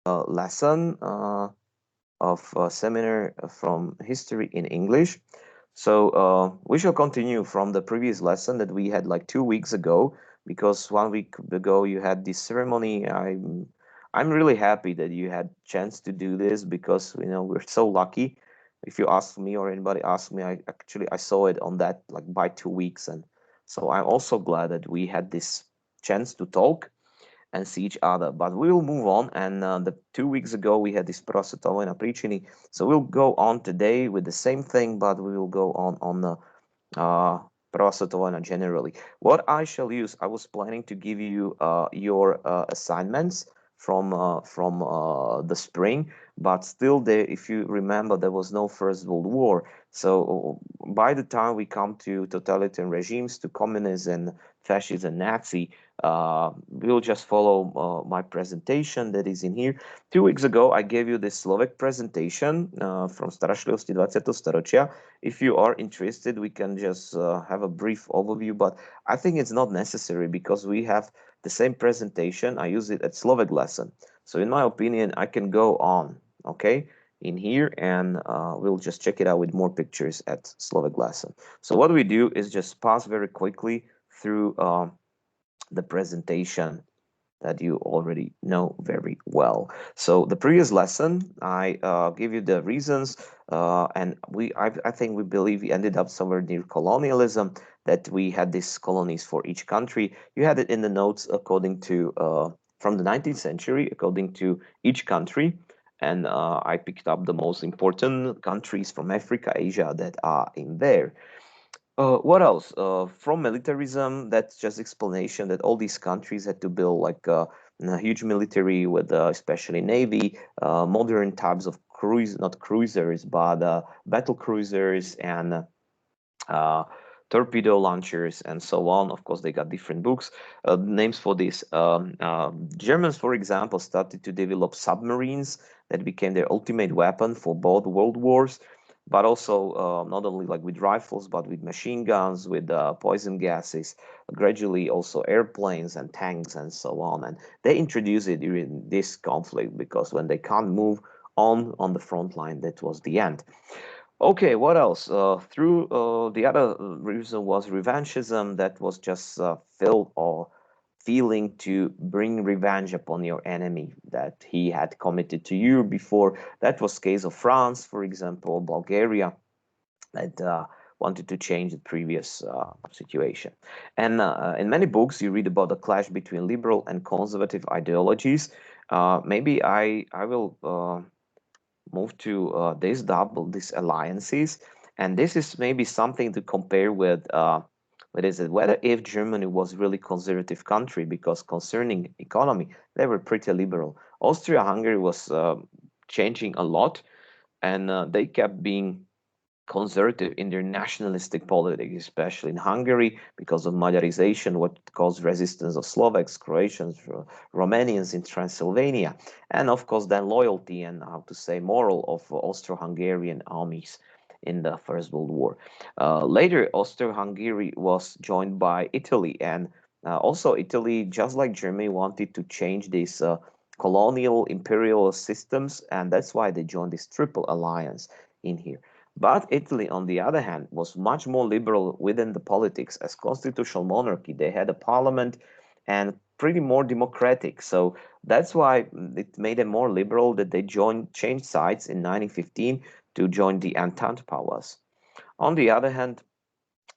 lesson of a seminar from history in English. So we shall continue from the previous lesson that we had like 2 weeks ago, because 1 week ago you had this ceremony. I'm really happy that you had chance to do this, because we're so lucky. If you ask me or anybody asked me, I saw it on that like by 2 weeks, and so I'm also glad that we had this chance to talk and see each other. But we will move on. And the 2 weeks ago we had this prosvetové na príčiny. So we'll go on today with the same thing, but we will go on the uh, prosvetové na generally. What I shall use, I was planning to give you your assignments from the spring, but still there, if you remember, there was no First World War. So by the time we come to totalitarian regimes, to communism, fascism, Nazi, we'll just follow my presentation that is in here. 2 weeks ago, I gave you this Slovak presentation from Staršlivosti 20. storočia. If you are interested, we can just have a brief overview, but I think it's not necessary because we have the same presentation. I use it at Slovak lesson. So in my opinion, I can go on, okay, in here, and we'll just check it out with more pictures at Slovak lesson. So what we do is just pass very quickly through the presentation that you already know very well. So the previous lesson, I give you the reasons, and I think we believe we ended up somewhere near colonialism, that we had these colonies for each country. You had it in the notes according to from the 19th century, according to each country. And I picked up the most important countries from Africa, Asia that are in there. What else? From militarism, that's just explanation that all these countries had to build like a huge military with especially navy, modern types of not cruisers, but battle cruisers and uh, torpedo launchers and so on. Of course, they got different books, names for this. Germans, for example, started to develop submarines that became their ultimate weapon for both world wars, but also not only like with rifles, but with machine guns, with poison gases, gradually also airplanes and tanks and so on. And they introduced it during this conflict because when they can't move on the front line, that was the end. Okay, what else? Through the other reason was revanchism, that was just filled or feeling to bring revenge upon your enemy that he had committed to you before. That was case of France, for example, Bulgaria, that wanted to change the previous situation. And in many books, you read about the clash between liberal and conservative ideologies. Maybe I will move to these alliances, and this is maybe something to compare with what is it, whether if Germany was really conservative country, because concerning economy they were pretty liberal. Austria-Hungary was changing a lot, and they kept being conservative in their nationalistic politics, especially in Hungary, because of Magyarization, what caused resistance of Slovaks, Croatians, Romanians in Transylvania, and of course then loyalty and how to say moral of Austro-Hungarian armies in the First World War. Later, Austro-Hungary was joined by Italy, and also Italy, just like Germany, wanted to change these colonial imperial systems, and that's why they joined this triple alliance in here. But Italy, on the other hand, was much more liberal within the politics as constitutional monarchy. They had a parliament and pretty more democratic. So that's why it made them more liberal that they changed sides in 1915 to join the Entente powers. On the other hand,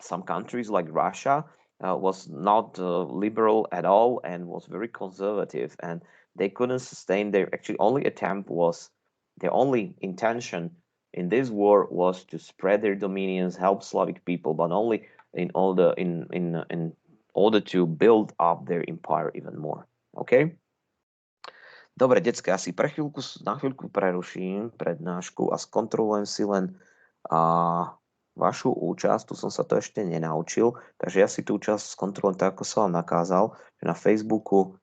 some countries like Russia was not liberal at all and was very conservative, and they couldn't sustain their actually only attempt was their only intention in this war was to spread their dominions, help Slavic people, but only in order to build up their empire even more. Okay? Dobre, decka, ja si na chvíľku preruším prednášku a skontrolujem si len vašu účasť. Tu som sa to ešte nenaučil, takže ja si tú účasť skontrolujem tak, ako som vám nakázal, že na Facebooku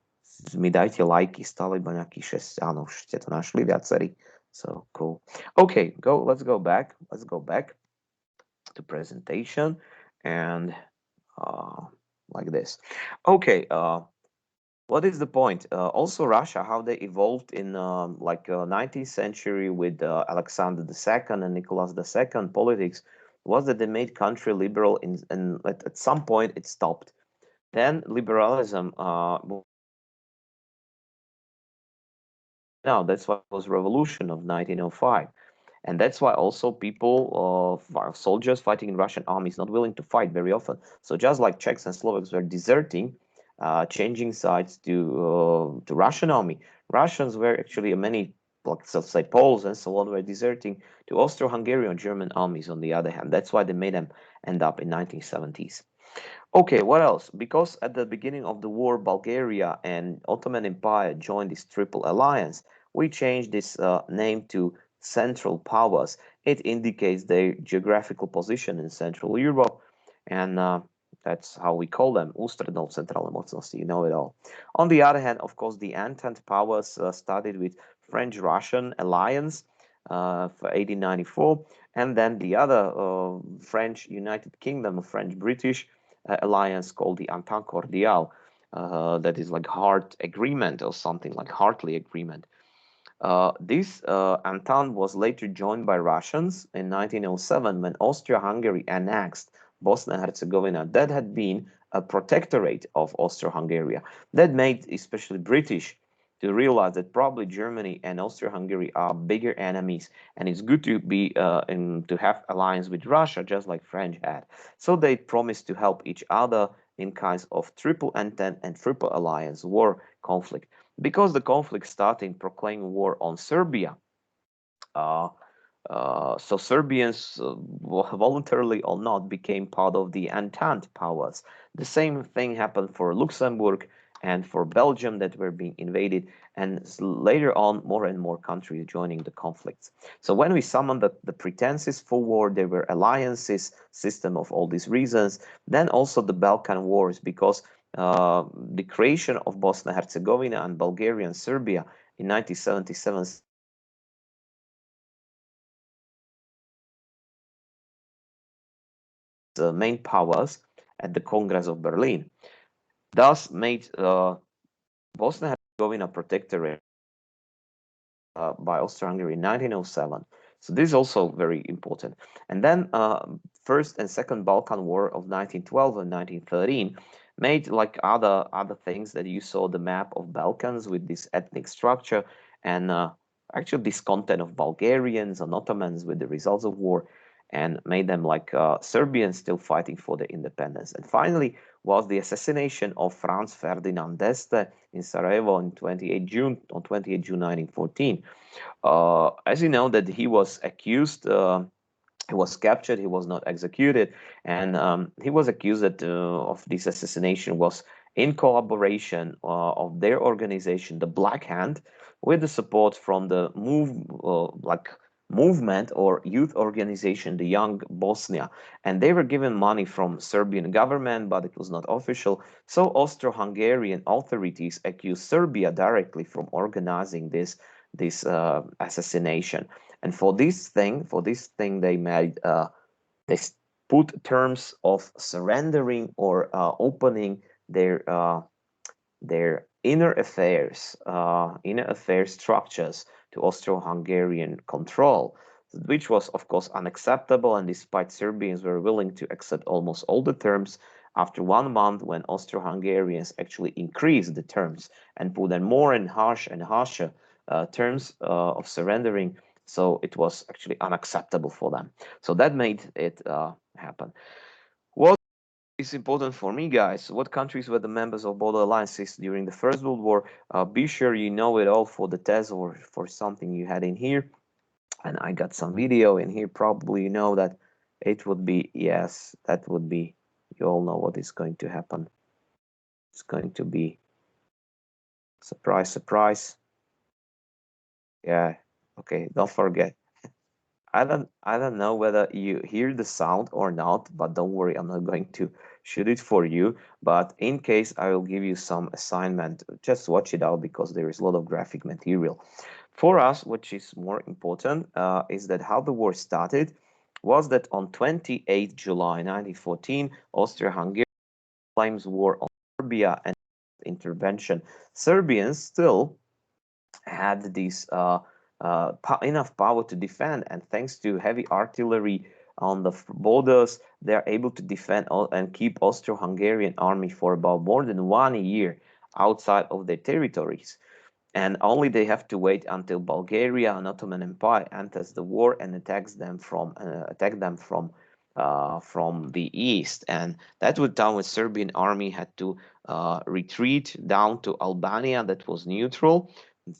mi dajte lajky, stále iba nejakých 6, áno, už ste to našli viacerí. So cool. Okay, let's go back. Let's go back to presentation and like this. Okay, What is the point? Also, Russia, how they evolved in 19th century with Alexander II and Nicholas II politics, was that they made country liberal, and at some point it stopped. Then liberalism, now that's why it was revolution of 1905. And that's why also people, soldiers fighting in Russian armies, not willing to fight very often. So just like Czechs and Slovaks were deserting, changing sides to Russian army, Russians were actually many, like so say Poles and so on, were deserting to Austro-Hungarian German armies. On the other hand, that's why they made them end up in 1970s. Okay, what else? Because at the beginning of the war, Bulgaria and Ottoman Empire joined this triple alliance. We changed this name to Central Powers. It indicates their geographical position in Central Europe, and that's how we call them, Ústřední centrální mocnosti, you know it all. On the other hand, of course, the Entente powers started with French-Russian alliance for 1894, and then the other French United Kingdom, French-British alliance called the Entente Cordiale, that is like heart agreement or something like heartly agreement. This Entente was later joined by Russians in 1907 when Austria-Hungary annexed Bosnia and Herzegovina. That had been a protectorate of Austria-Hungary. That made especially British to realize that probably Germany and Austria-Hungary are bigger enemies, and it's good to be to have alliance with Russia, just like French had. So they promised to help each other in kinds of triple entente and triple alliance war conflict. Because the conflict started proclaiming war on Serbia, uh, so Serbians, voluntarily or not, became part of the Entente powers. The same thing happened for Luxembourg and for Belgium that were being invaded, and later on, more and more countries joining the conflicts. So when we summoned the pretenses for war, there were alliances, system of all these reasons. Then also the Balkan Wars, because the creation of Bosnia Herzegovina and Bulgaria and Serbia in 1977 main powers at the Congress of Berlin, thus made Bosnia and Herzegovina protectorate by Austria-Hungary in 1907. So this is also very important. And then First and Second Balkan War of 1912 and 1913 made like other things that you saw the map of Balkans with this ethnic structure and actually discontent of Bulgarians and Ottomans with the results of war and made them like Serbians still fighting for their independence. And finally was the assassination of Franz Ferdinand d'Este in Sarajevo on 28 June 1914. As you know, that he was accused. He was captured. He was not executed, and he was accused that of this assassination was in collaboration of their organization, the Black Hand, with the support from the movement or youth organization, the Young Bosnia, and they were given money from Serbian government, but it was not official. So Austro-Hungarian authorities accused Serbia directly from organizing this assassination. And for this thing, they made they put terms of surrendering or opening their inner affair structures to Austro-Hungarian control, which was of course unacceptable. And despite Serbians were willing to accept almost all the terms, after 1 month, when Austro-Hungarians actually increased the terms and put in more and harsher terms of surrendering, so it was actually unacceptable for them. So that made it happen. What is important for me, guys? What countries were the members of both alliances during the First World War? Be sure you know it all for the test or for something you had in here. And I got some video in here. Probably you know that it would be, yes, that would be, you all know what is going to happen. It's going to be surprise, surprise. Yeah, okay, don't forget. I don't know whether you hear the sound or not, but don't worry, I'm not going to shoot it for you. But in case I will give you some assignment, just watch it out because there is a lot of graphic material. For us, which is more important, is that how the war started was that on 28 July 1914, Austria-Hungary claims war on Serbia and intervention. Serbians still had this enough power to defend, and thanks to heavy artillery on the borders, they are able to defend and keep Austro-Hungarian army for about more than 1 year outside of their territories. And only they have to wait until Bulgaria and Ottoman Empire enters the war and attacks them from the east. And that was done when Serbian army had to retreat down to Albania, that was neutral,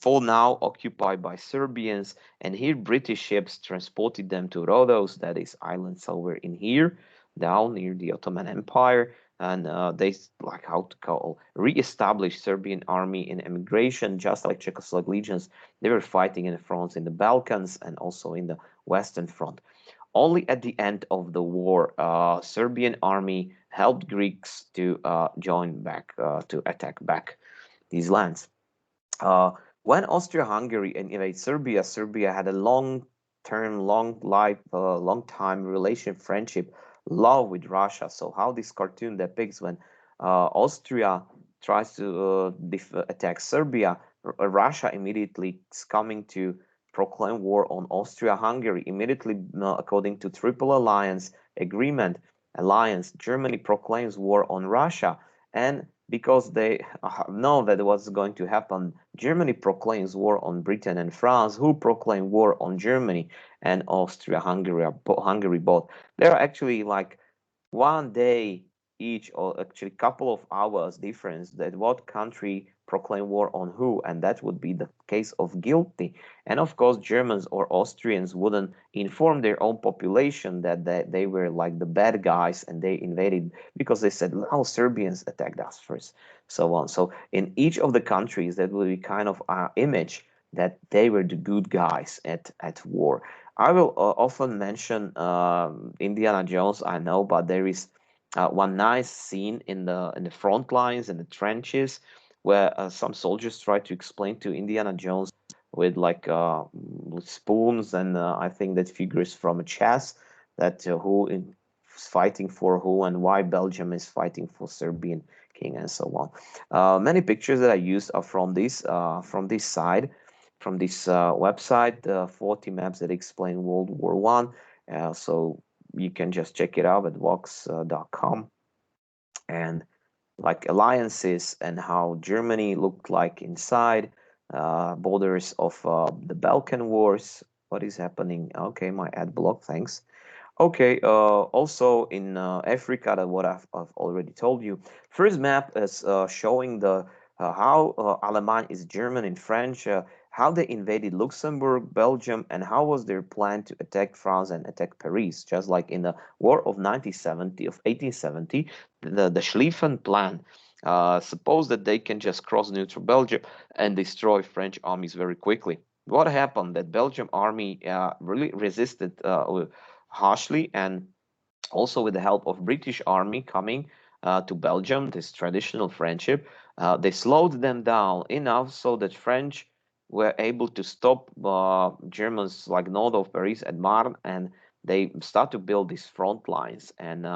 for now occupied by Serbians. And here British ships transported them to Rhodos, that is islands over in here, down near the Ottoman Empire. And they, like, how to call, re-establish Serbian army in emigration, just like Czechoslovak legions. They were fighting in the fronts in the Balkans and also in the Western Front. Only at the end of the war, Serbian army helped Greeks to join back, to attack back these lands. When Austria-Hungary invaded Serbia, Serbia had a long-term, long-time relation, friendship, love with Russia. So how this cartoon depicts when Austria tries to attack Serbia, Russia immediately is coming to proclaim war on Austria-Hungary. Immediately, according to Triple Alliance Alliance, Germany proclaims war on Russia. And because they know that what's going to happen, Germany proclaims war on Britain and France, who proclaim war on Germany and Austria-Hungary both. There are actually like 1 day each, or actually couple of hours difference, that what country proclaim war on who, and that would be the case of guilty. And of course, Germans or Austrians wouldn't inform their own population that they were like the bad guys and they invaded, because they said, "Oh, Serbians attacked us first," so on. So in each of the countries, that will be kind of our image that they were the good guys at war. I will often mention Indiana Jones, I know, but there is one nice scene in the front lines, in the trenches, where some soldiers try to explain to Indiana Jones with like spoons and I think that figures from a chess, that who is fighting for who and why Belgium is fighting for Serbian king and so on. Many pictures that I used are from this side, from this website, 40 maps that explain World War One. So you can just check it out at vox.com. And like alliances and how Germany looked like inside, borders of the Balkan Wars. What is happening? Okay, my ad block, thanks. Okay, also in Africa, that what I've already told you. First map is showing the how Allemagne is German in French, how they invaded Luxembourg, Belgium, and how was their plan to attack France and attack Paris. Just like in the War of 1870, the Schlieffen plan. Suppose that they can just cross neutral Belgium and destroy French armies very quickly. What happened? That Belgium army really resisted harshly, and also with the help of British army coming to Belgium, this traditional friendship, they slowed them down enough so that French were able to stop Germans like north of Paris at Marne, and they start to build these front lines and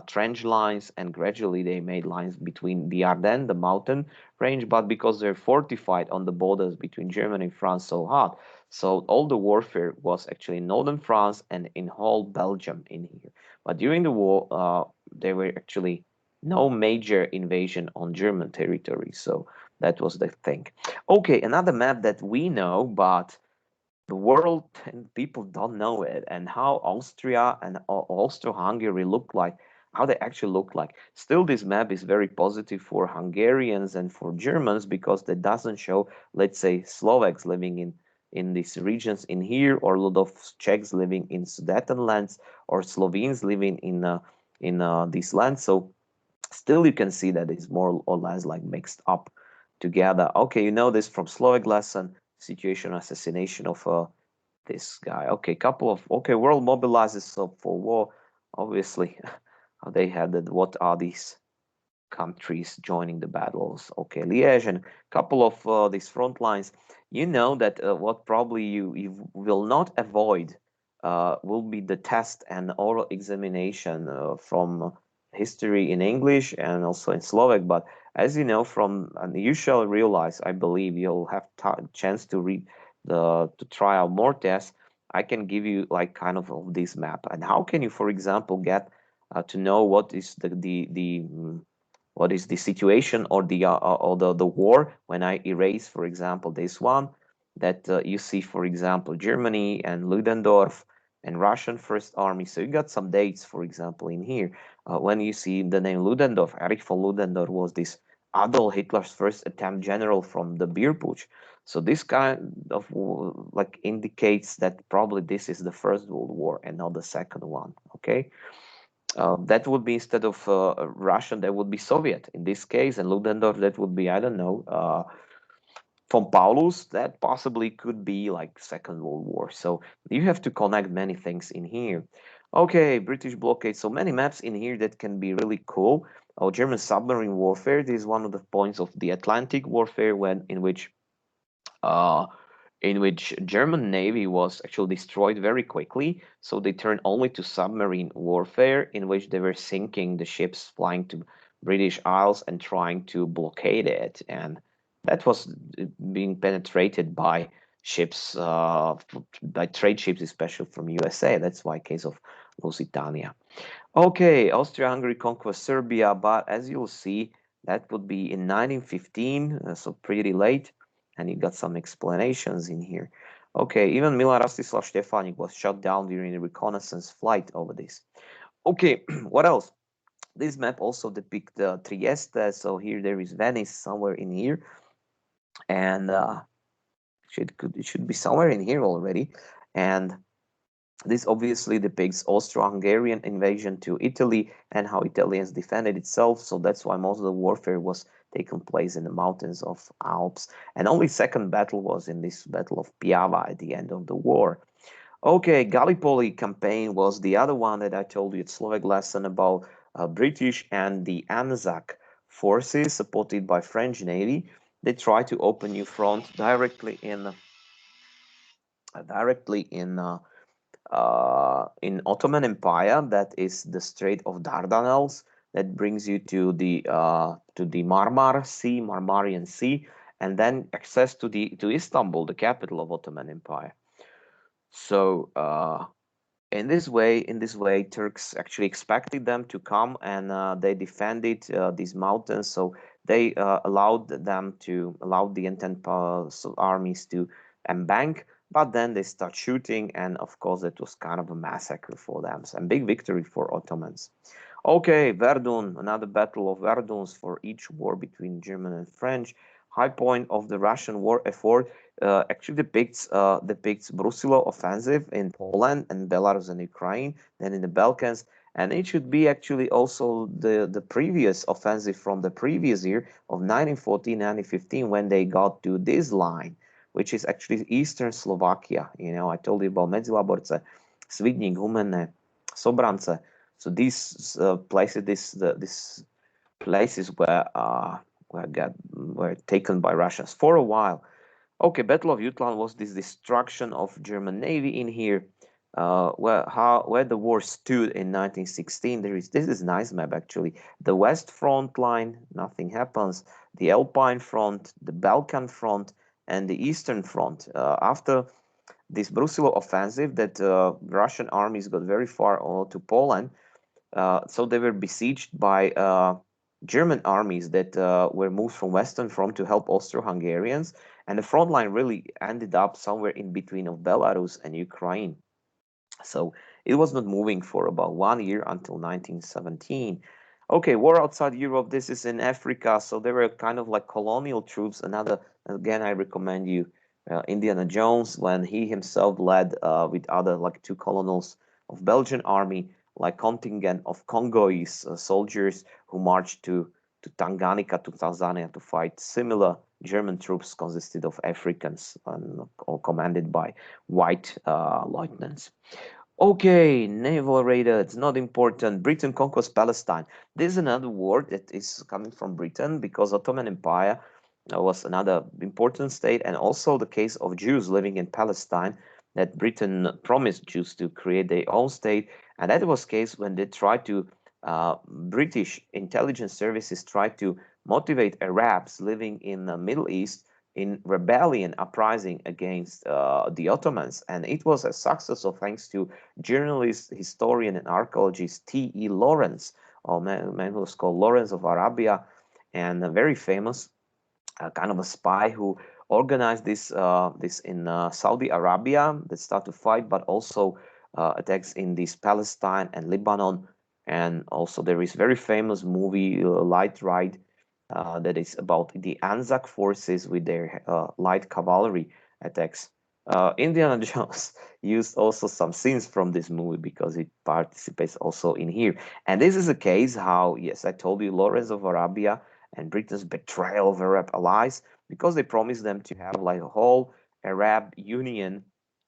trench lines, and gradually they made lines between the Ardennes, the mountain range, but because they're fortified on the borders between Germany and France so hard, so all the warfare was actually in northern France and in whole Belgium in here. But during the war, there were actually no major invasion on German territory. So that was the thing. Okay, another map that we know, but the world and people don't know it, and how Austria and Austro-Hungary look like, how they actually look like. Still, this map is very positive for Hungarians and for Germans, because it doesn't show, let's say, Slovaks living in these regions in here, or a lot of Czechs living in Sudetenlands, or Slovenes living in these lands. So still you can see that it's more or less like mixed up together. Okay, you know this from Slovak lesson, situation assassination of this guy. Okay, couple of, okay, world mobilizes so for war, obviously. They had that, what are these countries joining the battles? Okay, Liège and couple of these front lines. You know that what probably you will not avoid will be the test and oral examination from history in English and also in Slovak. But as you know, and you shall realize, I believe you'll have chance to read to try out more tests. I can give you like kind of this map, and how can you, for example, get to know what is what is the situation or the war when I erase, for example, this one that you see, for example, Germany and Ludendorff and Russian First Army. So you got some dates, for example, in here. When you see the name Ludendorff, Erich von Ludendorff was this Adolf Hitler's first attempt general from the beer putsch. So this kind of like indicates that probably this is the First World War and not the second one. Okay. That would be instead of Russian, that would be Soviet in this case, and Ludendorff, that would be, I don't know, von Paulus, that possibly could be like Second World War. So you have to connect many things in here. Okay, British blockade. So many maps in here that can be really cool. Oh, German submarine warfare. This is one of the points of the Atlantic warfare uh, in which German Navy was actually destroyed very quickly. So they turned only to submarine warfare, in which they were sinking the ships flying to British Isles and trying to blockade it. And that was being penetrated by ships, by trade ships, especially from USA. That's why case of Lusitania. Okay, Austria-Hungary conquest Serbia, but as you'll see, that would be in 1915, so pretty late, and you got some explanations in here. Okay, even Milan Rastislav Stefanik was shot down during a reconnaissance flight over this. Okay, what else? This map also depicts Trieste, so here there is Venice somewhere in here, and it should be somewhere in here already, and this obviously depicts Austro-Hungarian invasion to Italy and how Italians defended itself. So that's why most of the warfare was taking place in the mountains of Alps. And only second battle was in this Battle of Piava at the end of the war. Okay, Gallipoli campaign was the other one that I told you at Slovak lesson about British and the Anzac forces supported by French Navy. They tried to open new front directly in Ottoman Empire, that is the Strait of Dardanelles, that brings you to the Marmarian Sea, and then access to Istanbul, the capital of Ottoman Empire. So in this way, Turks actually expected them to come, and they defended these mountains. So they allowed the Entente armies to embank, but then they start shooting, and of course it was kind of a massacre for them. So, and big victory for Ottomans. Okay, Verdun, another battle of Verduns for each war between German and French. High point of the Russian war effort actually depicts Brusilov offensive in Poland and Belarus and Ukraine, then in the Balkans, and it should be actually also the previous offensive from the previous year of 1914-1915 when they got to this line, which is actually eastern Slovakia. You know, I told you about Medzilaborce, Svidnik, Humene, Sobrance. So these places, these places were taken by Russians for a while. Okay, Battle of Utlan was this destruction of German Navy in here, where the war stood in 1916. This is a nice map actually. The West Front line, nothing happens. The Alpine Front, the Balkan Front, and the Eastern Front. After this Brusilov offensive, that Russian armies got very far to Poland, so they were besieged by German armies that were moved from Western Front to help Austro-Hungarians, and the front line really ended up somewhere in between of Belarus and Ukraine. So it was not moving for about 1 year until 1917. Okay, war outside Europe. This is in Africa, so they were kind of like colonial troops. Again, I recommend you Indiana Jones when he himself led with other like two colonels of Belgian army, like contingent of Congolese soldiers who marched to Tanganyika, to Tanzania to fight. Similar German troops consisted of Africans and all commanded by white lieutenants. Okay, naval radar, it's not important. Britain conquers Palestine. This is another word that is coming from Britain because Ottoman Empire was another important state, and also the case of Jews living in Palestine, that Britain promised Jews to create their own state, and that was case when they tried to British intelligence services tried to motivate Arabs living in the Middle East in rebellion uprising against the Ottomans, and it was a success. So thanks to journalist, historian, and archaeologist T.E. Lawrence, a man who was called Lawrence of Arabia, and very famous, kind of a spy who organized this in Saudi Arabia that started to fight, but also attacks in this Palestine and Lebanon. And also there is very famous movie Light Ride that is about the Anzac forces with their light cavalry attacks. Indiana Jones used also some scenes from this movie because it participates also in here. And this is a case how, yes, I told you, Lawrence of Arabia and Britain's betrayal of Arab allies because they promised them to have like a whole Arab Union,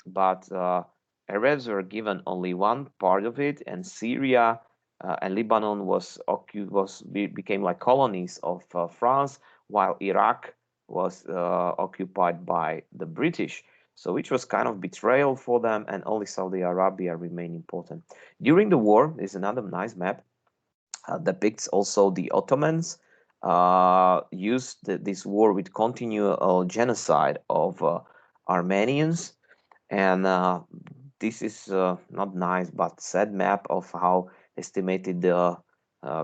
but Arabs were given only one part of it, and Syria and Lebanon became like colonies of France, while Iraq was occupied by the British. So which was kind of betrayal for them, and only Saudi Arabia remained important. During the war, is another nice map depicts also the Ottomans used this war with continual genocide of Armenians, and this is not nice but sad map of how estimated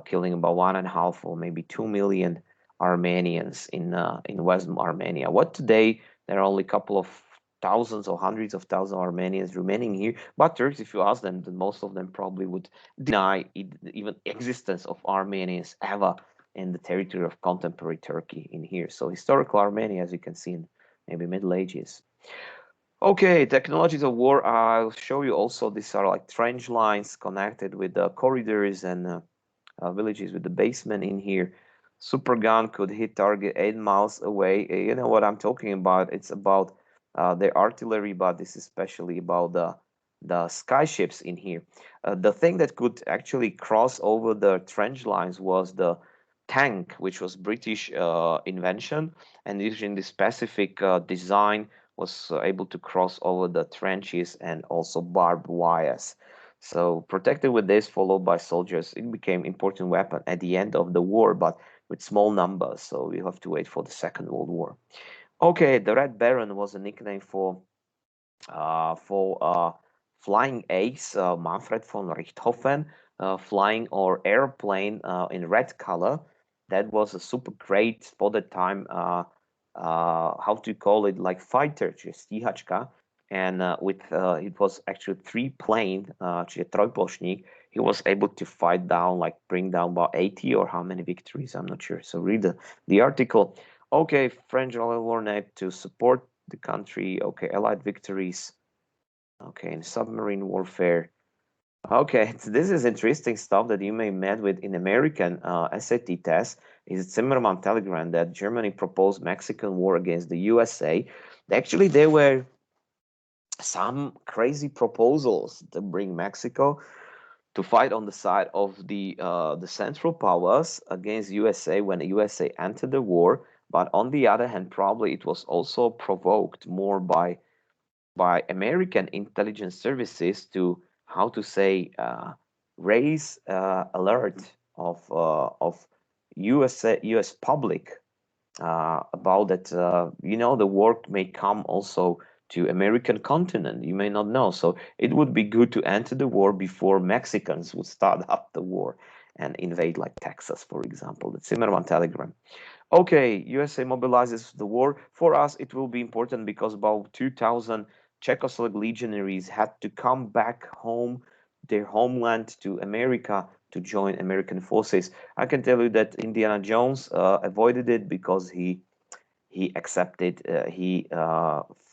killing about 1.5 or maybe 2 million Armenians in Western Armenia. What today there are only a couple of thousands or hundreds of thousands of Armenians remaining here. But Turks, if you ask them, then most of them probably would deny even existence of Armenians ever in the territory of contemporary Turkey in here. So historical Armenia, as you can see in maybe Middle Ages. Okay, technologies of war. I'll show you also. These are like trench lines connected with the corridors and villages with the basement in here. Super gun could hit target 8 miles away. You know what I'm talking about. It's about the artillery, but this is especially about the sky ships in here. The thing that could actually cross over the trench lines was the tank, which was British invention, and using the specific design was able to cross over the trenches and also barbed wires. So protected with this, followed by soldiers, it became important weapon at the end of the war, but with small numbers. So we have to wait for the Second World War. Okay, the Red Baron was a nickname for flying ace Manfred von Richthofen, flying or airplane in red color. That was a super great spotted time. How to call it, like fighter, stíhačka, and with it was actually 3 plane, trojplošník. He was able to fight down, like bring down about 80 or how many victories, I'm not sure. So read the article. Okay, French Royal War Navy to support the country. Okay, Allied victories. Okay, in submarine warfare. Okay, this is interesting stuff that you may met with in American SAT test. Is Zimmermann telegram that Germany proposed Mexican war against the USA. Actually, there were some crazy proposals to bring Mexico to fight on the side of the Central Powers against USA when the USA entered the war. But on the other hand, probably it was also provoked more by American intelligence services to, how to say, raise alert of US public about that. The war may come also to American continent. You may not know, so it would be good to enter the war before Mexicans would start up the war and invade like Texas, for example. The Zimmermann telegram. Okay, USA mobilizes the war. For us, it will be important because about 2,000 Czechoslovak legionaries had to come back home, their homeland, to America to join American forces. I can tell you that Indiana Jones avoided it because he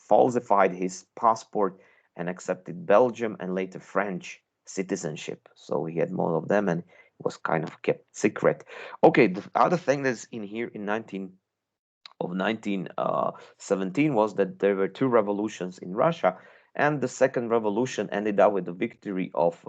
falsified his passport and accepted Belgium and later French citizenship. So he had more of them and it was kind of kept secret. Okay, the other thing that's in here in 1917 was that there were 2 revolutions in Russia, and the second revolution ended up with the victory of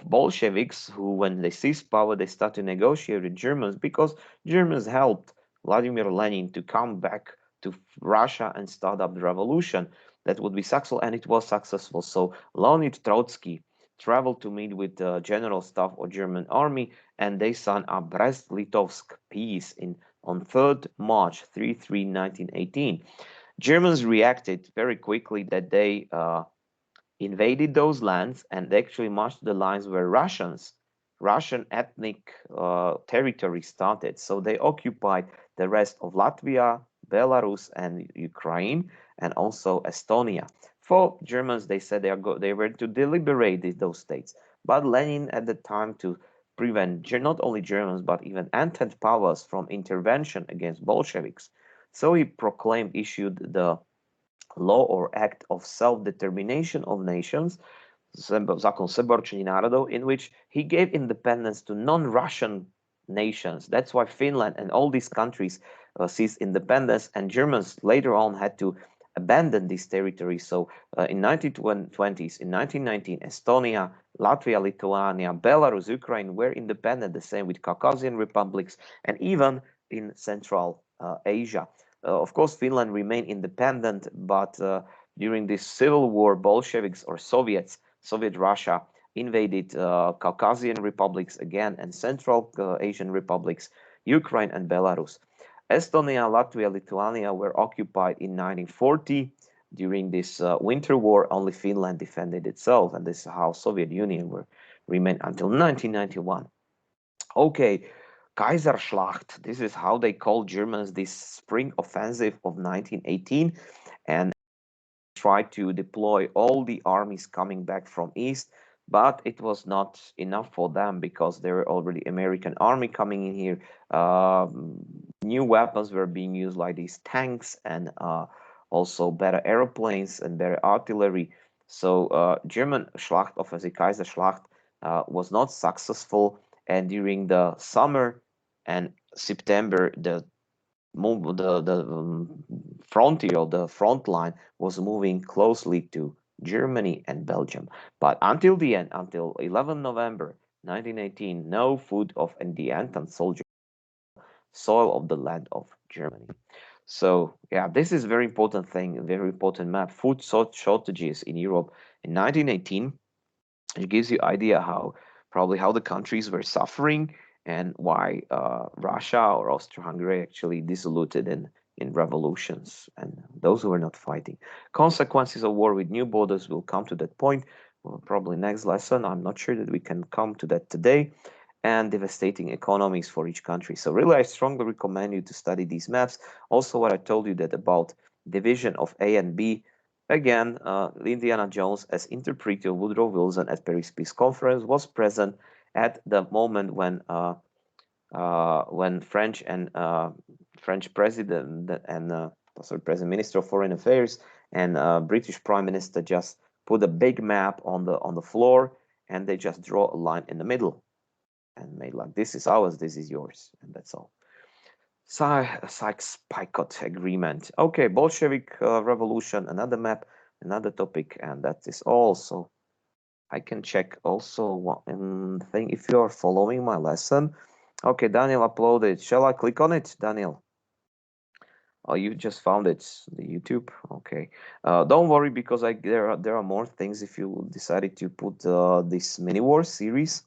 Bolsheviks, who, when they seized power, they started to negotiate with Germans because Germans helped Vladimir Lenin to come back to Russia and start up the revolution that would be successful, and it was successful. So Leonid Trotsky traveled to meet with the general staff of German army, and they signed a Brest-Litovsk peace on 3rd March 1918. Germans reacted very quickly that they invaded those lands and actually marched the lines where Russian ethnic territory started. So they occupied the rest of Latvia, Belarus, and Ukraine, and also Estonia. For Germans, they said they were to deliberate those states. But Lenin, at the time, to prevent not only Germans but even Entente powers from intervention against Bolsheviks, so he issued the law or act of self-determination of nations, Zákon seborčení národov, in which he gave independence to non-Russian nations. That's why Finland and all these countries seized independence, and Germans later on had to abandon these territories. So in 1920s, in 1919, Estonia, Latvia, Lithuania, Belarus, Ukraine were independent, the same with Caucasian republics, and even in Central Asia. Of course, Finland remained independent, but during this civil war, Bolsheviks or Soviet Russia invaded Caucasian republics again and Central Asian republics, Ukraine and Belarus. Estonia, Latvia, Lithuania were occupied in 1940. During this winter war, only Finland defended itself, and this is how Soviet Union remained until 1991. Okay, Kaiserschlacht. This is how they called Germans this spring offensive of 1918, and tried to deploy all the armies coming back from east, but it was not enough for them because there were already American army coming in here. New weapons were being used like these tanks and also better airplanes and better artillery. So German Schlacht offensive, Kaiserschlacht, was not successful, and during the summer and September, the frontier, the front line was moving closely to Germany and Belgium. But until the end, until 11 November 1918, no food of the Entente soldiers soil of the land of Germany. So yeah, this is very important thing, a very important map. Food shortages in Europe in 1918. It gives you idea how probably how the countries were suffering and why Russia or Austria-Hungary actually dissolved in revolutions, and those who were not fighting. Consequences of war with new borders, will come to that point. Well, probably next lesson. I'm not sure that we can come to that today. And devastating economies for each country. So really, I strongly recommend you to study these maps. Also, what I told you that about division of A and B. Again, Indiana Jones, as interpreter Woodrow Wilson at Paris Peace Conference, was present at the moment when French and French president and sorry, President Minister of Foreign Affairs and British Prime Minister just put a big map on the floor, and they just draw a line in the middle and made like, this is ours, this is yours, and that's all. Sykes-Picot Agreement. Okay, Bolshevik Revolution, another map, another topic, and that is all. So I can check also one thing if you are following my lesson. Okay, Daniel uploaded. Shall I click on it, Daniel? Oh, you just found it, the YouTube. Okay, don't worry because there are more things if you decided to put this mini war series.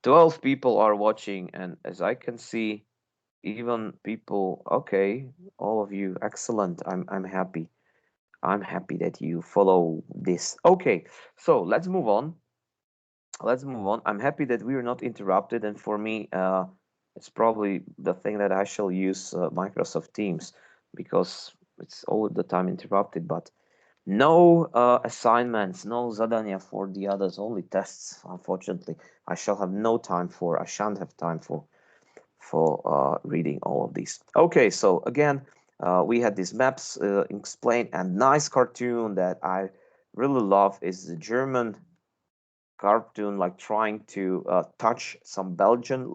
12 people are watching, and as I can see, even people, okay, all of you, excellent. I'm happy. I'm happy that you follow this. Okay, so let's move on. Let's move on. I'm happy that we are not interrupted, and for me, it's probably the thing that I shall use Microsoft Teams, because it's all the time interrupted, but no assignments, no zadania for the others, only tests. Unfortunately, I shan't have time for reading all of these. Okay, so again, we had these maps explained, and nice cartoon that I really love is the German cartoon, like trying to touch some Belgian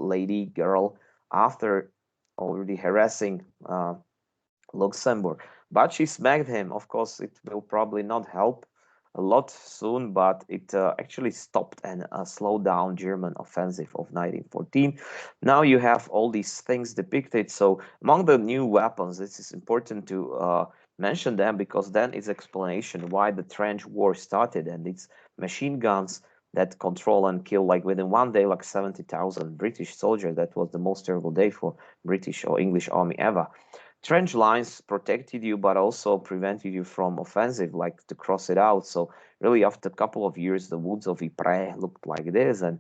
girl after already harassing Luxembourg, but she smacked him. Of course, it will probably not help a lot soon, but it actually stopped and slowed down German offensive of 1914. Now you have all these things depicted. So among the new weapons, this is important to mention them, because then it's explanation why the trench war started, and it's machine guns that control and kill, like within one day, like 70,000 British soldiers. That was the most terrible day for British or English army ever. Trench lines protected you, but also prevented you from offensive, like to cross it out. So really, after a couple of years, the woods of Ypres looked like this, and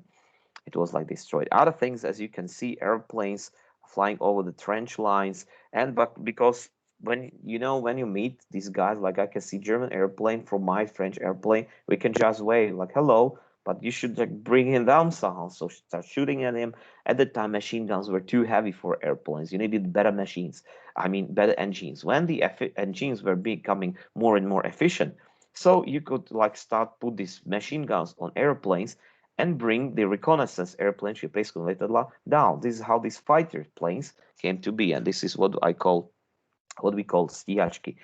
it was like destroyed. Other things, as you can see, airplanes flying over the trench lines, and but because when when you meet these guys, like I can see German airplane from my French airplane, we can just wave like hello, but you should like bring him down somehow. So start shooting at him. At the time, machine guns were too heavy for airplanes. You needed better machines. I mean, better engines. When the engines were becoming more and more efficient, so you could like start put these machine guns on airplanes and bring the reconnaissance airplanes, replace down. This is how these fighter planes came to be, and this is what we call stíhačky.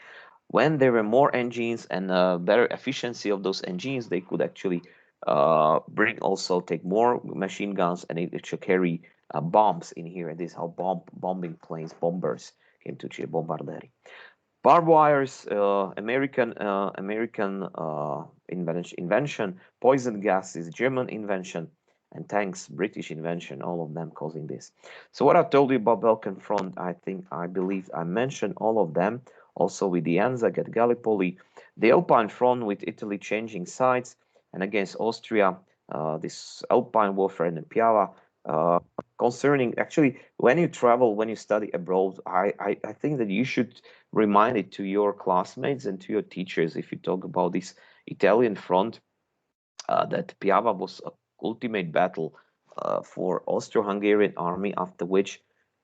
When there were more engines and better efficiency of those engines, they could actually take more machine guns, and it should carry bombs in here. And this is how bombing planes, bombers came to Chile, bombarderi. Barbed wires, American invention. Poison gas is German invention, and tanks, British invention. All of them causing this. So what I told you about Balkan Front, I believe I mentioned all of them. Also with the Anzac at Gallipoli, the Alpine Front with Italy changing sides, and against Austria, this Alpine warfare in Piava. Concerning, actually, when you travel, when you study abroad, I think that you should remind it to your classmates and to your teachers if you talk about this Italian front, that Piava was a ultimate battle for Austro-Hungarian army, after which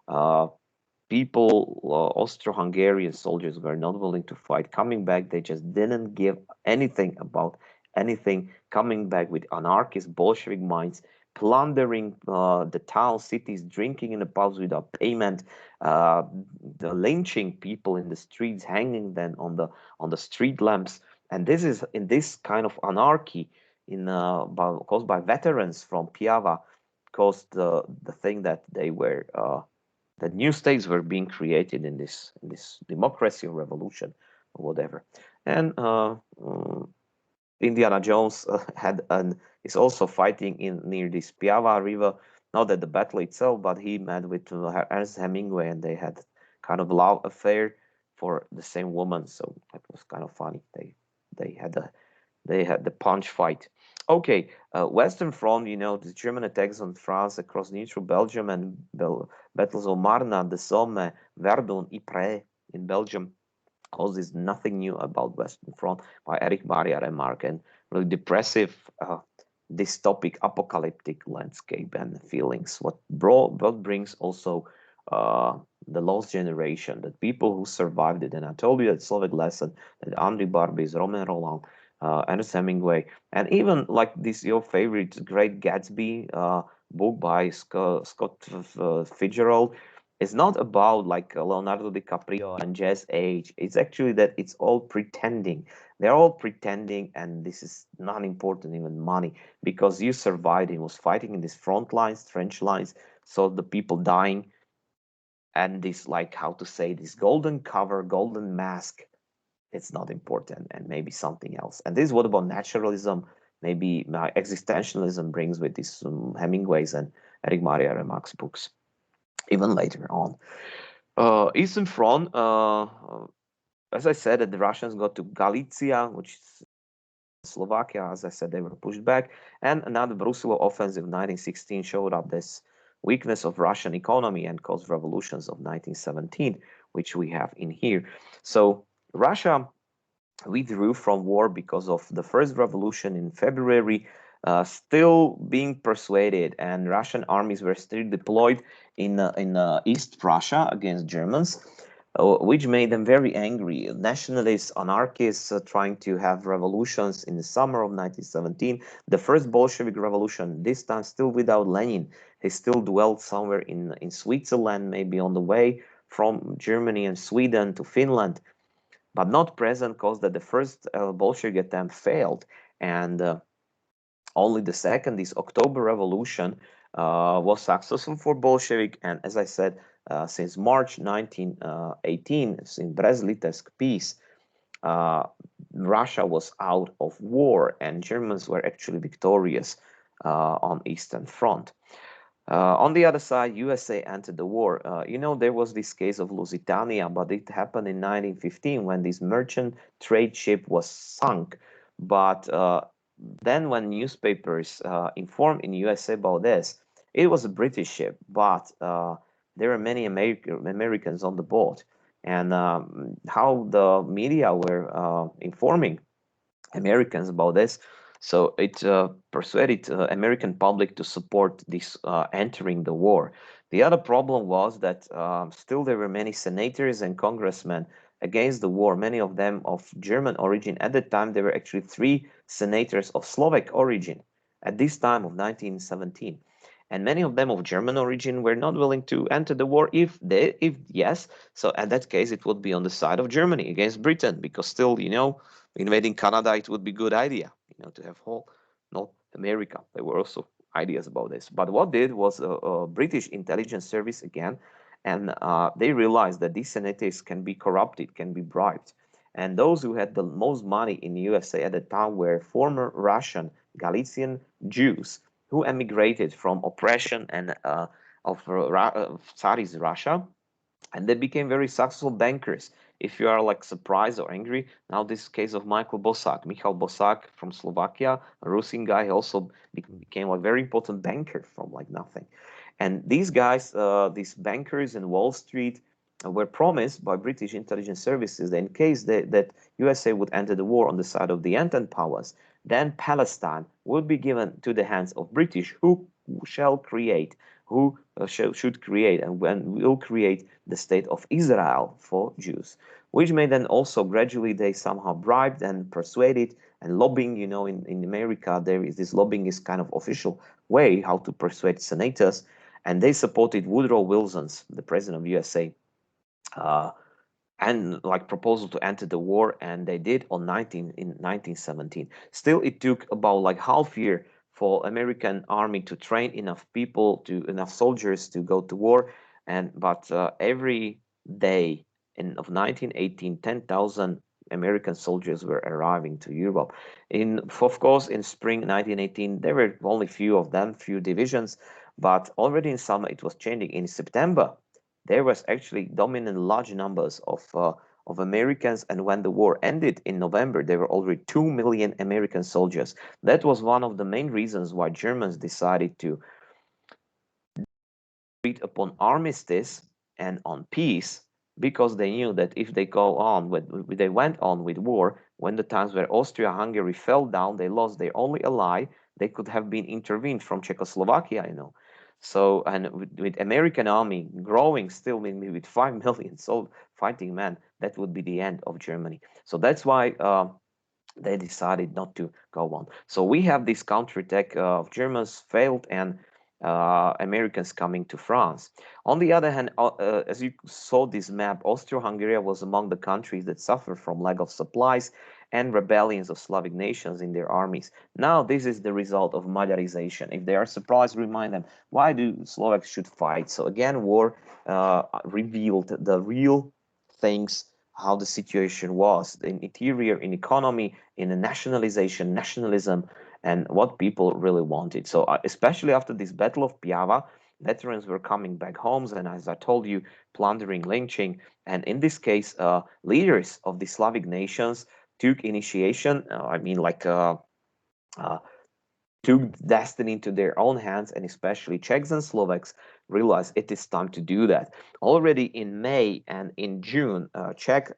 Austro-Hungarian soldiers were not willing to fight. Coming back, they just didn't give anything about anything. Coming back with anarchist Bolshevik minds, plundering the town, cities, drinking in the pubs without payment, the lynching people in the streets, hanging them on the street lamps. And this is in this kind of anarchy caused by veterans from Piava, caused the thing that they were that new states were being created in this democracy or revolution or whatever. And Indiana Jones is also fighting in near this Piava River. Not at the battle itself, but he met with Ernest Hemingway, and they had kind of love affair for the same woman. So that was kind of funny. They had the punch fight. Okay, Western Front, the German attacks on France across neutral Belgium and battles of Marne, the Somme, Verdun, Ypres in Belgium. All this nothing new about Western Front by Eric Maria Remarque, and really depressive, dystopic, apocalyptic landscape and feelings. What brings also the lost generation, that people who survived it. And I told you that Slovak lesson, that Andrei Barbis, Romain Rolland, Ernest Hemingway, and even like this your favorite Great Gatsby book by Scott Fitzgerald, is not about like Leonardo DiCaprio and Jazz Age. It's actually that it's all pretending. They're all pretending, and this is not important, even money, because you survived. He was fighting in these front lines, trench lines, so the people dying, and this, like, how to say, this golden cover, golden mask, it's not important, and maybe something else. And this is what about naturalism, maybe my existentialism brings with these Hemingways and Eric Maria Remarque's books, even later on. Eastern Front, as I said, that the Russians got to Galicia, which is Slovakia. As I said, they were pushed back. And another Brusilov offensive of 1916 showed up this weakness of Russian economy and caused revolutions of 1917, which we have in here. So Russia withdrew from war because of the first revolution in February, still being persuaded, and Russian armies were still deployed in East Prussia against Germans, which made them very angry. Nationalists, anarchists, trying to have revolutions in the summer of 1917. The first Bolshevik revolution, this time still without Lenin. He still dwelt somewhere in Switzerland, maybe on the way from Germany and Sweden to Finland. but not present because that the first Bolshevik attempt failed, and only the second, this October Revolution, was successful for Bolshevik. And as I said, since March 1918, in Brest-Litovsk peace, Russia was out of war, and Germans were actually victorious on Eastern Front. On the other side, USA entered the war. There was this case of Lusitania, but it happened in 1915 when this merchant trade ship was sunk. But then when newspapers informed in USA about this, it was a British ship, but there were many Americans on the boat. And how the media were informing Americans about this, so it persuaded American public to support this entering the war. The other problem was that still there were many senators and congressmen against the war, many of them of German origin. At that time, there were actually 3 senators of Slovak origin at this time of 1917. And many of them of German origin were not willing to enter the war. If yes, so at that case, it would be on the side of Germany against Britain, because still, invading Canada, it would be good idea, to have whole North America. There were also ideas about this. But what did was a British intelligence service again, and they realized that these senators can be corrupted, can be bribed. And those who had the most money in the USA at the time were former Russian Galician Jews who emigrated from oppression and of Tsarist Russia, and they became very successful bankers. If you are like surprised or angry, now this case of Michal Bosak from Slovakia, a Russian guy, also became a very important banker from like nothing. And these guys, these bankers in Wall Street, were promised by British intelligence services that in case that USA would enter the war on the side of the Entente powers, then Palestine would be given to the hands of British, who shall create, who should create, and when will create the state of Israel for Jews, which may then also gradually they somehow bribed and persuaded and lobbying. In America, there is this lobbying is kind of official way how to persuade senators, and they supported Woodrow Wilson's, the president of USA, and like proposal to enter the war, and they did in 1917. Still, it took about like half year for American army to train enough enough soldiers to go to war, but every day of 1918, 10,000 American soldiers were arriving to Europe. Of course, in spring 1918, there were only few of them, few divisions, but already in summer it was changing. In September, there was actually dominant large numbers of Americans, and when the war ended in November, there were already 2 million American soldiers. That was one of the main reasons why Germans decided to agreed upon armistice and on peace, because they knew that if they they went on with war, when the times where Austria-Hungary fell down, they lost their only ally. They could have been intervened from Czechoslovakia, So, and with American army growing still with 5 million fighting men, that would be the end of Germany. So that's why they decided not to go on. So we have this counterattack of Germans failed, and Americans coming to France. On the other hand, as you saw this map, Austro-Hungary was among the countries that suffered from lack of supplies and rebellions of Slavic nations in their armies. Now, this is the result of Magyarization. If they are surprised, remind them, why do Slovaks should fight? So again, war revealed the real things, how the situation was, in interior, in economy, in the nationalism, and what people really wanted. So especially after this Battle of Piava, veterans were coming back homes, and as I told you, plundering, lynching, and in this case, leaders of the Slavic nations took initiation. Took destiny into their own hands, and especially Czechs and Slovaks realized it is time to do that. Already in May and in June, Czech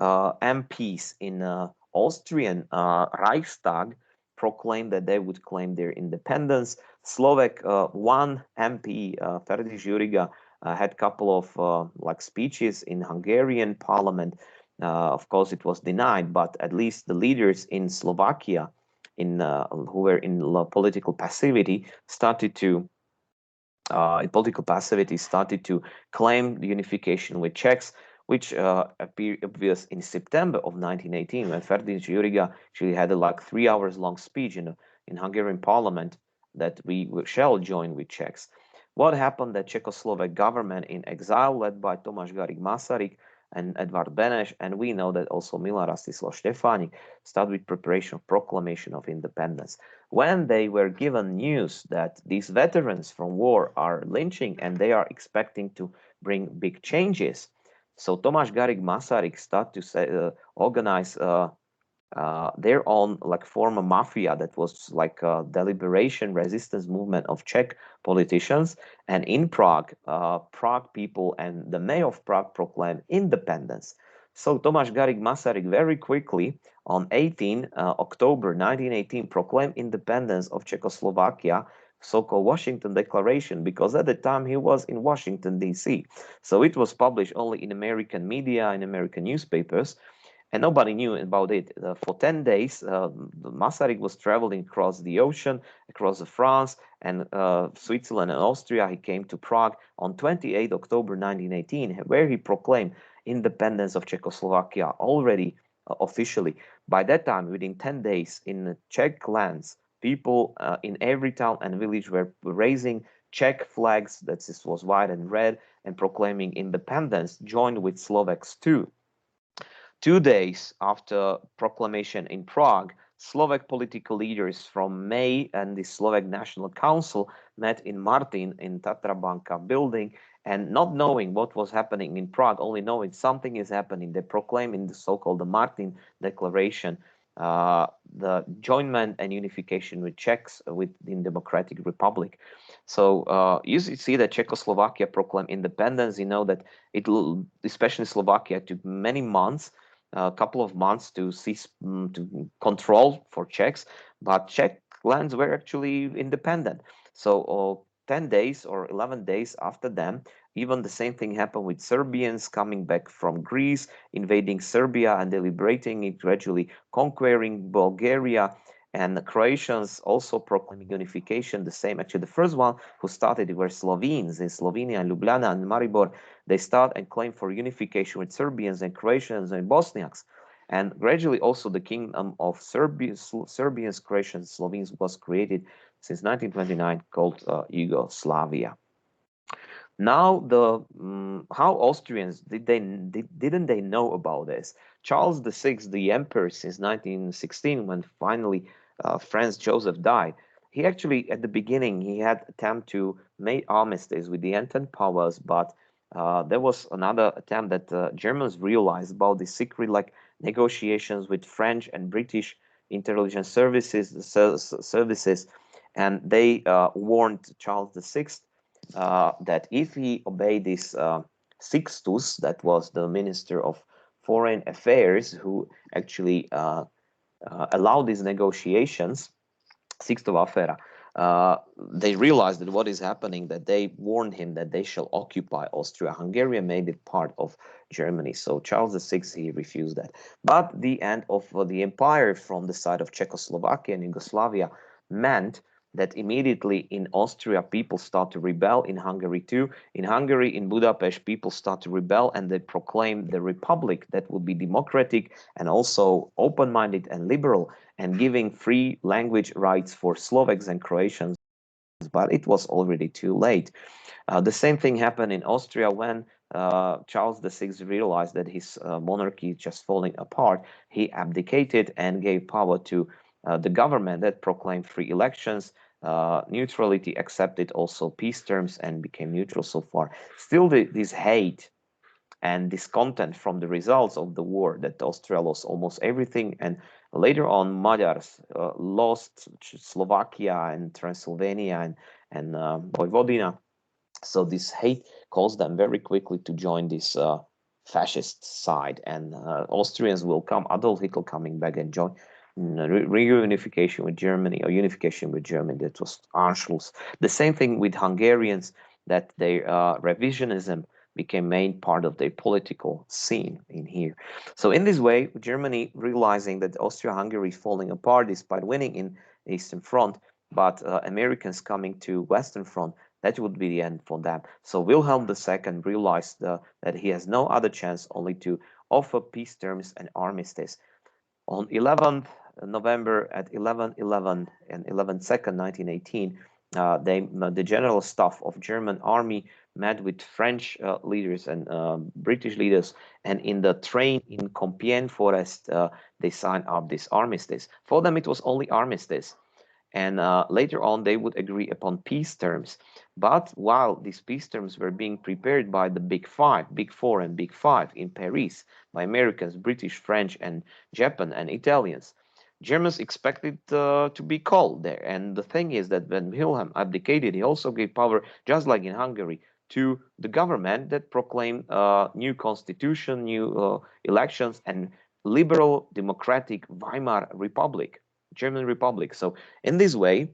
MPs in Austrian Reichstag proclaimed that they would claim their independence. Slovak one MP, Ferdi Juriga, had a couple of speeches in Hungarian parliament. Of course, it was denied, but at least the leaders in Slovakia, who were in political passivity, started to claim the unification with Czechs, which appeared obvious in September of 1918 when Ferdinand actually had a like 3 hours long speech in Hungarian parliament that we shall join with Czechs. What happened? That Czechoslovak government in exile, led by Tomáš Garrigue Masaryk and Edvard Beneš, and we know that also Milan Rastislav Štefánik, started with preparation of proclamation of independence. When they were given news that these veterans from war are lynching and they are expecting to bring big changes, so Tomáš Garrigue Masaryk started to organize their own like former mafia that was like a deliberation resistance movement of Czech politicians. And in Prague, Prague people and the mayor of Prague proclaimed independence. So Tomáš Garrigue Masaryk very quickly on 18 October 1918 proclaimed independence of Czechoslovakia, so-called Washington Declaration, because at the time he was in Washington, D.C. So it was published only in American media, in American newspapers, and nobody knew about it. For 10 days, Masaryk was traveling across the ocean, across France and Switzerland and Austria. He came to Prague on 28 October 1918, where he proclaimed independence of Czechoslovakia already officially. By that time, within 10 days, in Czech lands, people in every town and village were raising Czech flags, that this was white and red, and proclaiming independence, joined with Slovaks too. 2 days after proclamation in Prague, Slovak political leaders from May and the Slovak National Council met in Martin in Tatra Banka building, and not knowing what was happening in Prague, only knowing something is happening, they proclaimed in the so-called the Martin Declaration the joinment and unification with Czechs within Democratic Republic. So you see that Czechoslovakia proclaimed independence. You know that it, especially Slovakia, took many months, a couple of months to cease to control for Czechs, but Czech lands were actually independent. So 10 days or 11 days after them, even the same thing happened with Serbians coming back from Greece, invading Serbia and deliberating it, gradually conquering Bulgaria, and the Croatians also proclaiming unification. The same, actually, the first one who started it were Slovenes in Slovenia and Ljubljana and Maribor. They start and claim for unification with Serbians and Croatians and Bosniaks. And gradually also the kingdom of Serbians, Croatians, Slovenes was created since 1929, called Yugoslavia. Now, how Austrians didn't they know about this? Charles VI, the emperor since 1916, when finally Franz Joseph died, he actually at the beginning he had attempt to make armistice with the Entente powers, but there was another attempt that Germans realized about the secret like negotiations with French and British intelligence services, and they warned Charles VI that if he obeyed this Sixtus, that was the Minister of Foreign Affairs, who actually allowed these negotiations, Sixto Afera, they realized that what is happening, that they warned him that they shall occupy Austria. Hungary made it part of Germany. So Charles VI, he refused that. But the end of the empire from the side of Czechoslovakia and Yugoslavia meant that immediately in Austria, people start to rebel, in Hungary too. In Hungary, in Budapest, people start to rebel, and they proclaim the republic that would be democratic and also open-minded and liberal, and giving free language rights for Slovaks and Croatians. But it was already too late. The same thing happened in Austria when Charles VI realized that his monarchy is just falling apart. He abdicated and gave power to the government that proclaimed free elections, neutrality, accepted also peace terms, and became neutral so far. Still, this hate and discontent from the results of the war, that Austria lost almost everything, and later on Magyars lost Slovakia and Transylvania and Vojvodina. So this hate caused them very quickly to join this fascist side, and Austrians will come, Adolf Hitler coming back and join reunification with Germany, or unification with Germany. That was Anschluss. The same thing with Hungarians, that their revisionism became main part of their political scene in here. So in this way, Germany, realizing that Austria-Hungary is falling apart despite winning in Eastern Front, but Americans coming to Western Front, That would be the end for them. So Wilhelm II realized that he has no other chance only to offer peace terms and armistice. On 11th November at 11:11 and 11/2, 1918, the General Staff of German Army met with French leaders and British leaders, and in the train in Compiègne Forest, they signed up this armistice. For them, it was only armistice. And later on, they would agree upon peace terms. But while these peace terms were being prepared by the Big Five, Big Four, and Big Five in Paris, by Americans, British, French, and Japan, and Italians, Germans expected to be called there. And the thing is that when Wilhelm abdicated, he also gave power, just like in Hungary, to the government that proclaimed new constitution, new elections, and liberal democratic Weimar Republic. German Republic. So in this way,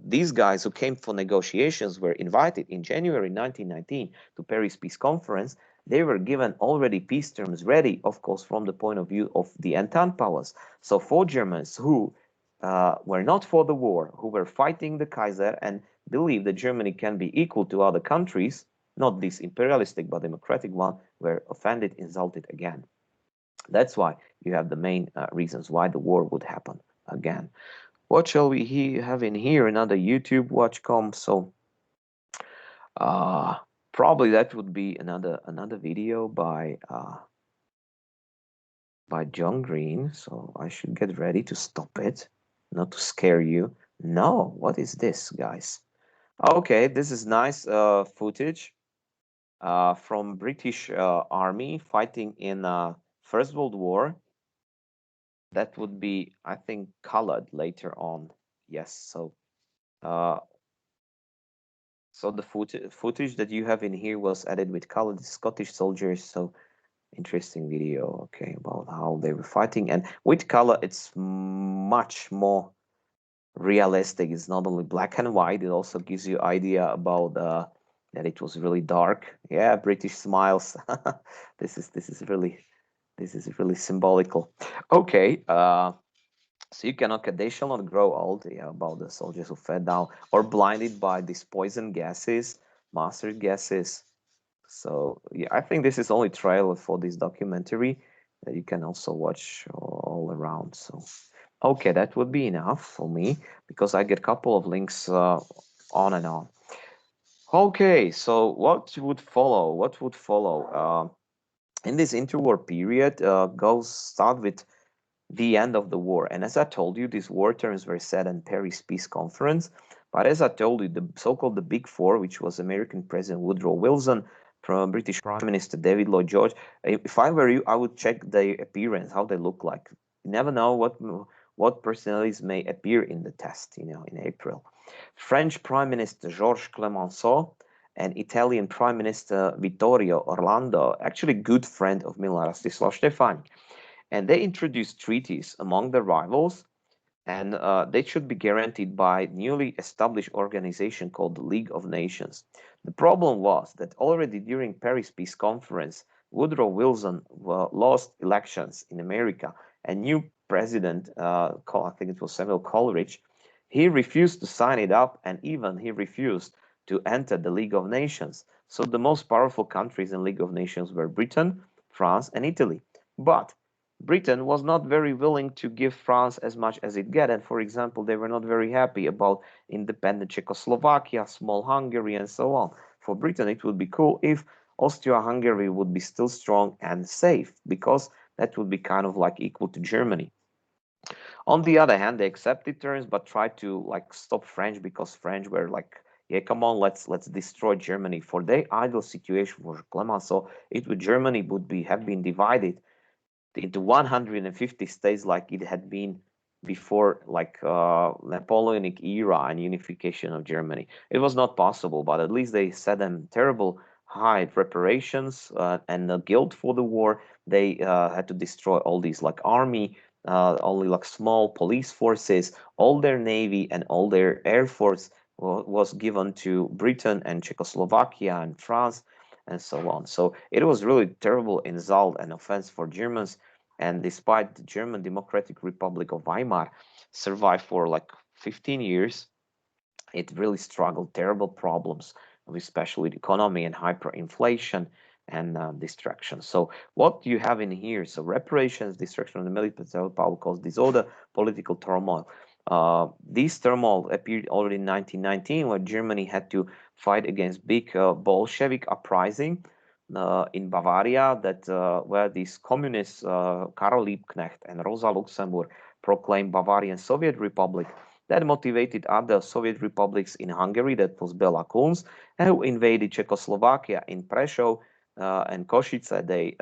these guys who came for negotiations were invited in January 1919 to Paris Peace Conference. They were given already peace terms ready, of course, from the point of view of the Entente powers. So for Germans who were not for the war, who were fighting the Kaiser and believed that Germany can be equal to other countries, not this imperialistic but democratic one, were offended, insulted again. That's why you have the main reasons why the war would happen again. What shall we have in here? Another YouTube watchcom. So probably that would be another video by John Green. So I should get ready to stop it, not to scare you. No, what is this, guys? Okay, this is nice footage from British army fighting in First World War. That would be, I think, colored later on. Yes, so uh, the footage that you have in here was added with colored Scottish soldiers. So interesting video, okay, about how they were fighting. And with color, it's much more realistic. It's not only black and white, it also gives you idea about that it was really dark. Yeah, British smiles. This is really symbolical. Okay, so you cannot, they shall not grow old. Yeah, about the soldiers who fell down or blinded by these poison gases, mustard gases. So yeah, I think this is only trailer for this documentary that you can also watch all around. So okay, that would be enough for me because I get a couple of links on and on. Okay, so what would follow? What would follow? In this interwar period, start with the end of the war. And as I told you, these war terms were set in Paris Peace Conference. But as I told you, the so-called the Big Four, which was American President Woodrow Wilson, from British Prime Minister David Lloyd George. If I were you, I would check their appearance, how they look like. You never know what personalities may appear in the test, in April. French Prime Minister Georges Clemenceau and Italian Prime Minister Vittorio Orlando, actually good friend of Milan Rastislav Stefani. And they introduced treaties among the rivals, and they should be guaranteed by newly established organization called the League of Nations. The problem was that already during Paris Peace Conference, Woodrow Wilson lost elections in America, and new president, I think it was Samuel Coleridge, he refused to sign it up, and even he refused to enter the League of Nations. So the most powerful countries in League of Nations were Britain, France, and Italy. But Britain was not very willing to give France as much as it get. And for example, they were not very happy about independent Czechoslovakia, small Hungary, and so on. For Britain, it would be cool if Austria-Hungary would be still strong and safe, because that would be kind of like equal to Germany. On the other hand, they accepted terms but tried to like stop French, because French were like, yeah, come on, let's destroy Germany. For their ideal situation for Clemenceau, it would Germany would have been divided into 150 states like it had been before, like Napoleonic era and unification of Germany. It was not possible, but at least they set them terrible high reparations and the guilt for the war. They had to destroy all these like army, only like small police forces, all their navy and all their air force was given to Britain and Czechoslovakia and France and so on. So it was really terrible insult and offense for Germans. And despite the German Democratic Republic of Weimar survived for like 15 years, it really struggled, terrible problems, especially with economy and hyperinflation and destruction. So what you have in here, so reparations, destruction of the military power caused disorder, political turmoil. This turmoil appeared already in 1919, where Germany had to fight against big Bolshevik uprising in Bavaria, that where these communists, Karl Liebknecht and Rosa Luxemburg, proclaimed Bavarian Soviet Republic. That motivated other Soviet republics in Hungary, that was Bela Kunz, who invaded Czechoslovakia in Prešov and Košice. They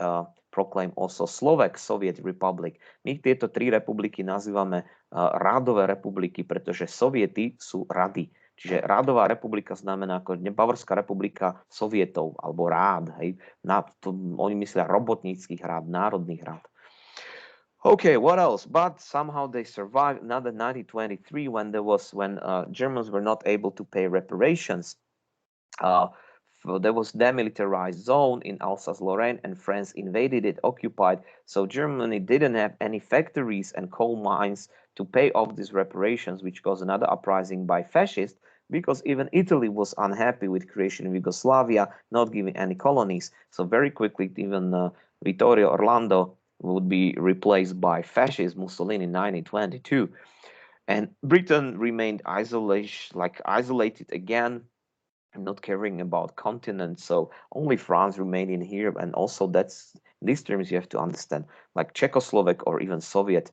proclaimed also Slovak Soviet Republic. My tieto tri republiky nazývame rádové republiky, pretože Soviety sú rady. Čiže rádová republika znamená ako Bavorská republika sovietov, alebo rád. Hej. Oni myslia robotníckých rád, národných rád. Okay, what else? But somehow they survived another 1923 when Germans were not able to pay reparations. There was demilitarized zone in Alsace-Lorraine, and France invaded it, occupied. So Germany didn't have any factories and coal mines to pay off these reparations, which caused another uprising by fascists, because even Italy was unhappy with creation of Yugoslavia, not giving any colonies. So very quickly, even Vittorio Orlando would be replaced by fascist Mussolini in 1922. And Britain remained isolated again, not caring about continents. So only France remained in here. And also that's, in these terms, you have to understand, like Czechoslovak or even Soviet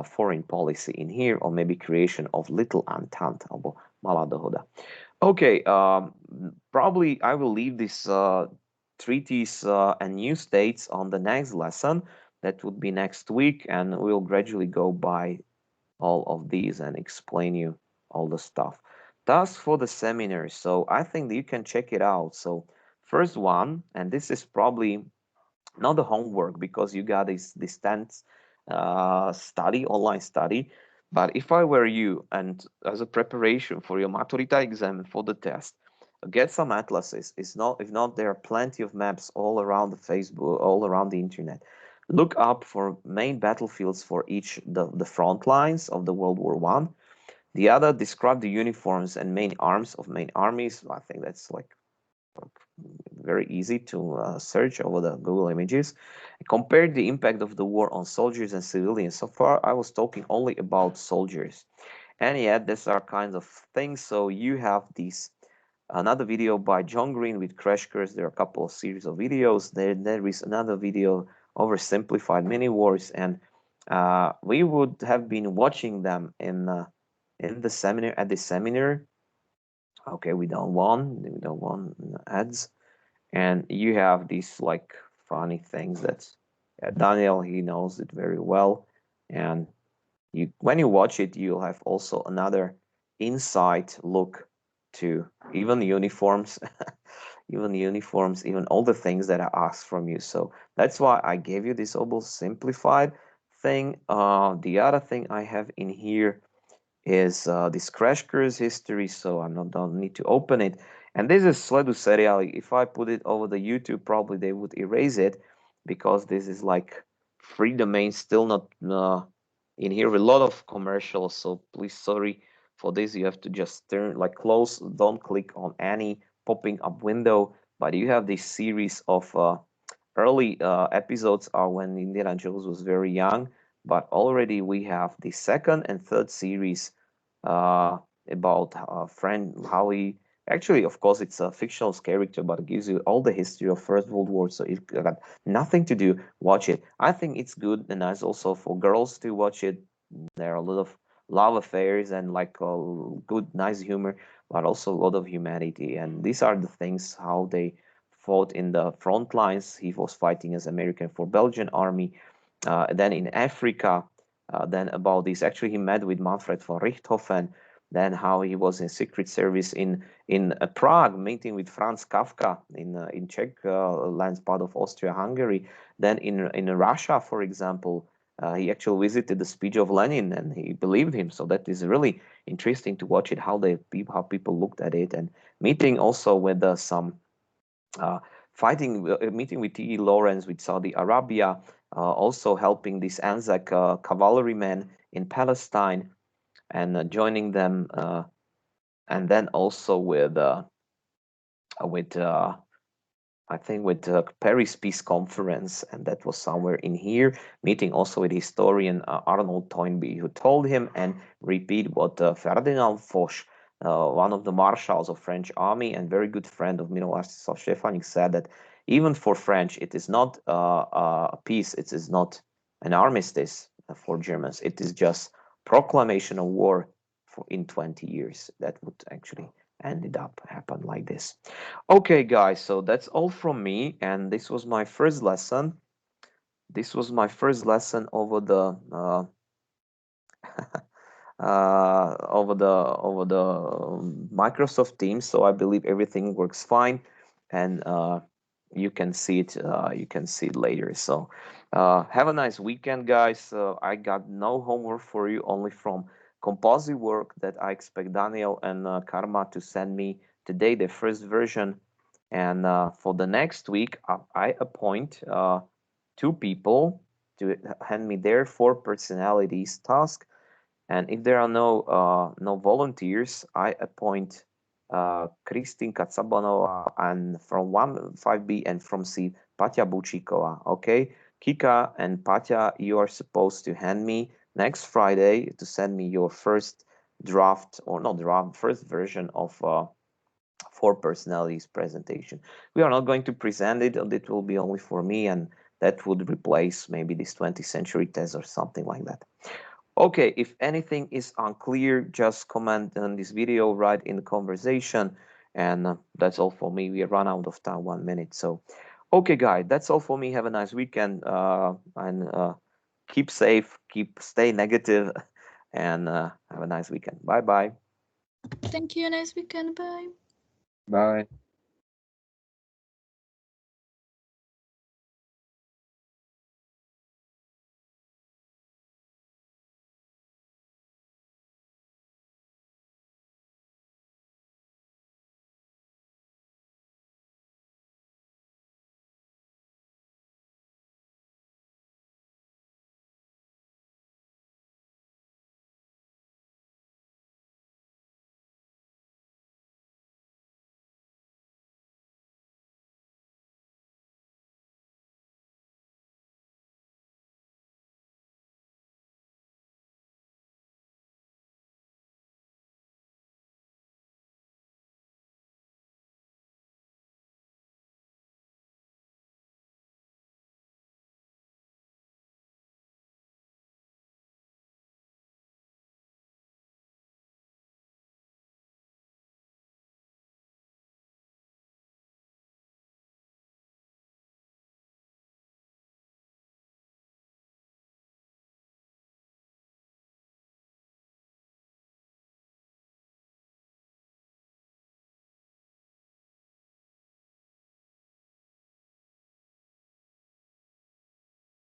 foreign policy in here, or maybe creation of Little Entente, alebo Malá dohoda. Okay, probably I will leave this treaties and new states on the next lesson. That would be next week, and we'll gradually go by all of these and explain you all the stuff. Task for the seminar. So I think that you can check it out. So first one, and this is probably not the homework because you got this distance study, online study. But if I were you, and as a preparation for your Maturita exam and for the test, get some atlases. If not, there are plenty of maps all around the Facebook, all around the internet. Look up for main battlefields for each the front lines of the World War One. The other, describe the uniforms and main arms of main armies. I think that's like very easy to search over the Google images. Compare the impact of the war on soldiers and civilians. So far, I was talking only about soldiers. And yet, these are kinds of things. So you have these, another video by John Green with crash course. There are a couple of series of videos. There is another video oversimplified mini wars, and we would have been watching them in the seminar, at the seminar. Okay, we don't want ads, and you have these like funny things that Daniel, he knows it very well, and you, when you watch it, you'll have also another inside look to even the uniforms even all the things that I asked from you. So that's why I gave you this almost simplified thing. The other thing I have in here is this crash course history, so I don't need to open it. And this is Sledu Serial. If I put it over the YouTube, probably they would erase it because this is like free domain, still not in here with a lot of commercials. So please, sorry for this. You have to just turn, like, close, don't click on any popping up window. But you have this series of early episodes are when Indiana Jones was very young, but already we have the second and third series about friend, how he actually, of course, it's a fictional character, but it gives you all the history of First World War. So it got nothing to do. Watch it. I think it's good and nice also for girls to watch it. There are a lot of love affairs and like good, nice humor, but also a lot of humanity. And these are the things how they fought in the front lines. He was fighting as American for Belgian army. Then in Africa, then about this. Actually, he met with Manfred von Richthofen. Then how he was in secret service in Prague, meeting with Franz Kafka in Czech lands, part of Austria-Hungary. Then in Russia, for example, he actually visited the speech of Lenin and he believed him. So that is really interesting to watch it, how people looked at it, and meeting also with some meeting with T.E. Lawrence with Saudi Arabia, also helping these Anzac cavalrymen in Palestine, and joining them and then also with I think with the Paris Peace Conference, and that was somewhere in here, meeting also with historian Arnold Toynbee, who told him and repeat what Ferdinand Foch, one of the marshals of French army and very good friend of Miroslav Štefanik, said that even for French, it is not a peace, it is not an armistice for Germans, it is just proclamation of war for in 20 years. That would actually ended up happen like this. Okay, guys, so that's all from me, and this was my first lesson. This was my first lesson over the Microsoft Teams. So I believe everything works fine, and you can see it. You can see it later. So have a nice weekend, guys. I got no homework for you, only from composite work that I expect Daniel and Karma to send me today, the first version. And for the next week, I appoint two people to hand me their four personalities task, and if there are no volunteers, I appoint Christine Katsabanova and from 5B and from C Patja Bučíková. Okay, Kika and Patja, you are supposed to hand me next Friday to send me your first draft, or not draft, first version of four personalities presentation. We are not going to present it, and it will be only for me, and that would replace maybe this 20th century test or something like that. Okay, if anything is unclear, just comment on this video, write in the conversation, and that's all for me. We run out of time, 1 minute. So, okay, guys, that's all for me. Have a nice weekend, and keep safe, stay negative, and have a nice weekend. Bye bye. Thank you. Nice weekend. Bye. Bye.